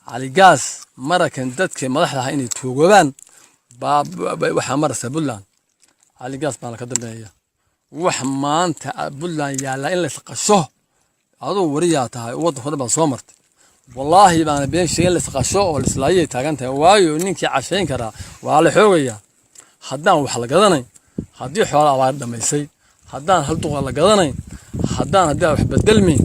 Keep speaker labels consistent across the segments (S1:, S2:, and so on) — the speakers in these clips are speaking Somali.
S1: علي جاس مرة كان دتك مدحها إني توجبان وحمرس بلان علي جاس مالك الدنيا وحمان بلان يا لا إلا تقشوه هذا ورياتها وضح هذا بصمرت والله ما بين شيء اللي تقشوه والإسرائيلية تاجنتها وايو إنك عشان كذا وعلى حوجية حدان وحلا قدني حدي حوالي عوارض ما يصير حدان هل ولا قدني حدان هدا وح بدلمي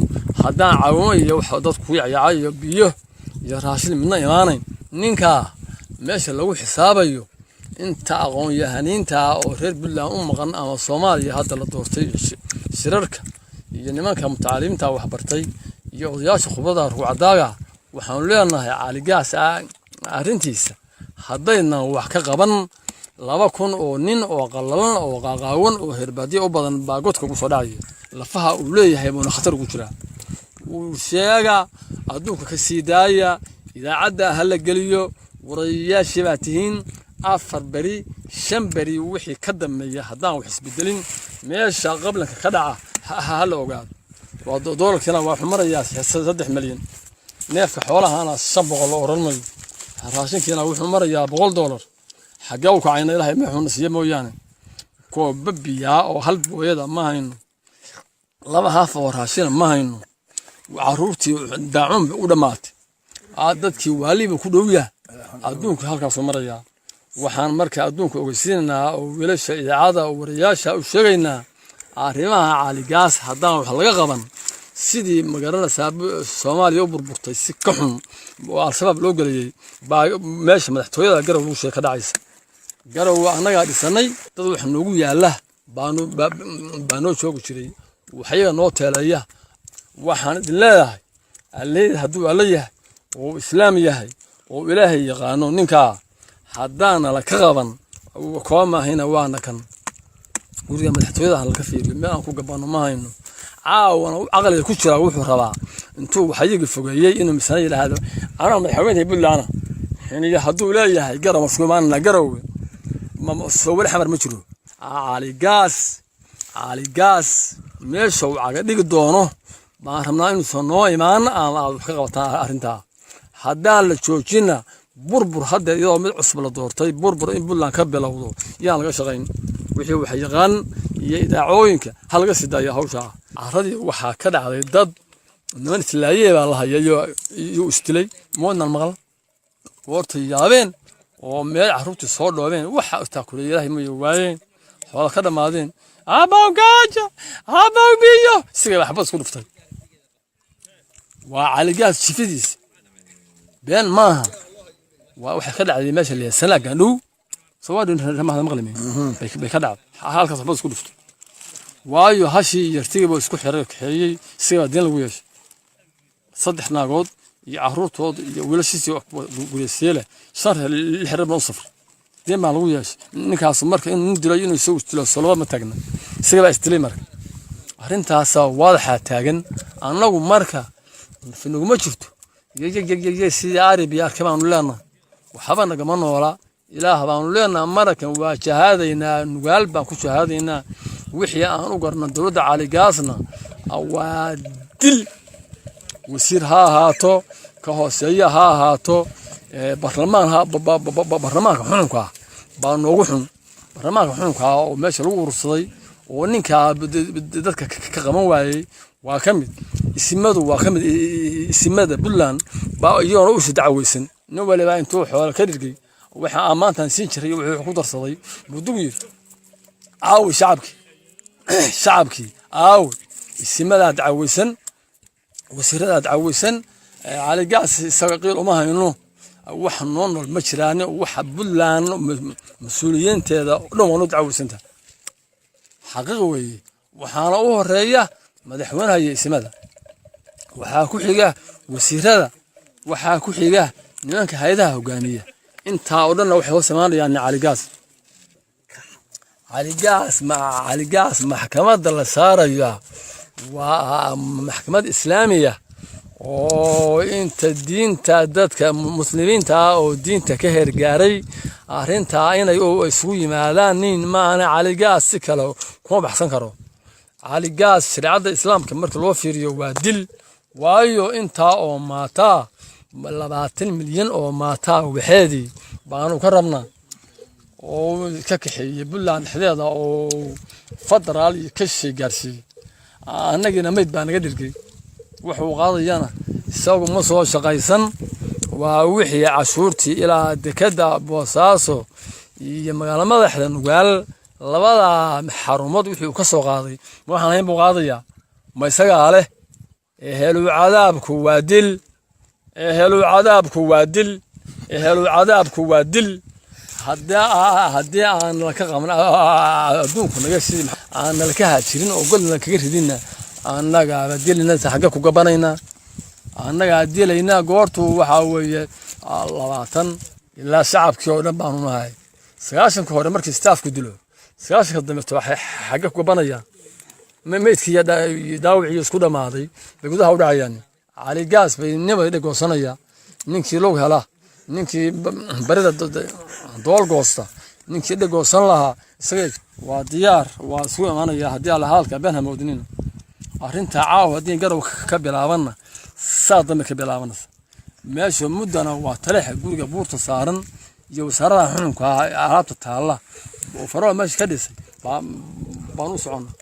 S1: حدان عوامي وحدات كويع يا بيه يا راشد منا إيمانين نينكا ماشي لو حسابيو أنت أقوم يهنينتا أو غير بالله مغن أما الصومالي هذا اللي دورتي شررك يعني ما كان متعلم تا وحبرتي ياش خبرة روع داعا وحنقول لنا على جاس أرنتيس حضينا وحكا قبن لابا كون أو نين أو قللن أو قاقاون أو هربادي أو بدن باقوتك بصداعي لفها أولي هيبون خطر قتلا وشيء أدوك كسيدايا إذا عدى هلا قليو وريا شباتهين أفر بري شن بري وحي كدم مية حدان وحس بدلين ماشى قبلك خدعة هلا وقعد ودورك هنا واحد مرة ياس 3 مليون نافك حولها أنا صبغ الله رمي راشين كنا واحد مرة يا $100 حجوك عين الله ما هو نسيه مويانه كو ببيا أو هلب ويدا ما هينو لما هافور راشين ما هينو وعروتي داعم ودمات عادتك والي بكودويا أدونك هالكاس مرة يا waxaan marka adduunka ogeysiinaa oo wiilasha idaacada oo wariyaasha u sheegaynaa arrimaha cali gaas hadaan wax laga qaban sidii magaalada Soomaaliya u burburtay si ka xun oo al-shabaab loo galiyay meesha madaxtooyada garow uu sheeka dhacaysa garow anaga dhisanay dad wax noogu yaala baano joogi jiray waxyaga noo teelaya waxaan idin leeyahay alle haduu alla yahay oo islaam yahay oo ilaahay yaqaano ninka haddaan la ka qaban kooma hina waana kan guriga madaxtooyada la ka fiiriyo ma aan ku gabano ma hayno caawana aqalka ku jira wuxuu rabaa intuu waxayigi fogeeyay inuu misan yiraahdo ana madaxweynaha Buntland yani hadduu leeyahay garow Soomaaliya garow ma soo wal xamar ma jiro cali gaas meesha uu caga dhigi doono baan rabnaa inuu soo noo imaan ama wax ka qabta arinta haddaan la joojina burbur hadda iyadoo mid cusub la doortay burbur in Buntland ka bilowdo yaan laga shaqeyn wixii wax yaqaan iyo idaacooyinka hal laga sidaayo hawsha caradii waxa ka dhacday dad niman islaayay baa la hayayo iyo istilay moodna maqal warta yaabeen oo meel carruurtu soo dhoobeen waxa taa kulay ilaahay ma waayeen xoolo ka dhamaadeen abaw gaaja abaw biyo siga waxba isku dhuftay waa cali gaas jifidiis been maaha waxa ka dhacday meesha la sanaaga dhow sawaadin ramaha maqlimi bay ka dhacday halkaas waxba isku dhufto waayo hashi yartiga isku xiray kaxeeyay siga deen lagu yeeshay 3 naagood iyo carruurtood iyo wiilashiisii guriyeele shar xirab noo safar deen baa lagu yeeshay ninkaas marka in dilay inuu soo istilo salaba ma tagna siga baa istilay marka arintaas waadaxa taagan anagu marka finuguma jirto sida Arabiya arkabaan leenahay waxba nagama noola ilaah baan leenahay marakan waa shahaadayna nugaal baan ku shahaadayna wixii aan u garna dawladda cali gaasna waa dil wasiir ha ahaato ka hooseeya ha ahaato barlamaanka xunka baa noogu xun barlamaanka xunka oo meesha lagu urursaday oo ninka dadka ka qaban waayay waa kamid isimadu waa kamid isimada Buntland baa iyagoo u dacwaysan nin waliba intuu xoolo ka dhigay waxa amaantan siin jiray wuxuu ku darsaday budugii caawi shacabki caawi isimada dacwaysan wasiirada dacwaysan cali gaas isaga qiil uma hayno wax nool ma jiraan wax Buntland mas'uuliyiinteeda dhan waa dacwaysanta xaqiiqo weeye waxaana u horeeya madaxweynaha isimada waxa ku xiga wasiirada waxa ku xiga nimanka hay'adaha hogaamiya inta oo dhan waxay u sameeyaan cali gaas maxkamadda la saarayo waa maxkamad islaamiya oo inta diinta dadka muslimiinta oo diinta ka hergaaray arinta inay isugu yimaadaan nin maana cali gaas si kale kuma baxsan karo cali gaas shariicada islaamka marka loo fiiriyo waa dil waayo inta oo maata 20 milyan oo maataa waxeedii baanu ka rabnaa oo ka kaxeeyay Puntland dhexdeeda oo federaal iyo ka sii gaarsiiyay annagina mayd baa naga dhirgay wuxuu qaadayana isagu ma soo shaqaysan waa wixii cashuurtii ilaa dekada Boosaaso iyo magaalada madaxda Nugaal labada xarumood wixii ka soo qaaday waxaan hayn buu qaadayaa ma isaga leh ehelu cadaabku waa dil ehelu cadaabku waa dil ehelu cadaabku waa dil haddii aan la ka qaban adduunku naga sii aan la ka haajirin oo golna kaga ridina annaga dilina xagga ku gabanayna annaga dilayna goortu waxa weeye 20 ilaa shacabkii oo dhan baanu nahay 90 hore markii staafku dilo 90 dambe xagga ku gabanaya meedkii daawicii isku dhamaaday gudaha u dhacayaan cali gaas bay nabad dhigoosanaya ninkii loo hela ninkii barida dool goosta ninkii dhigoosan lahaa isaga waa diyaar waa soo imaanaya haddii alla halka been hamoodinin arrinta caaw haddii garow ka bilaabana saadama ka bilaabanaysa meesha muddana waa taleex guriga buurta saaran iyo wasaarada xununka alaabta taala oo faro meesha ka dhisay baan u soconnaa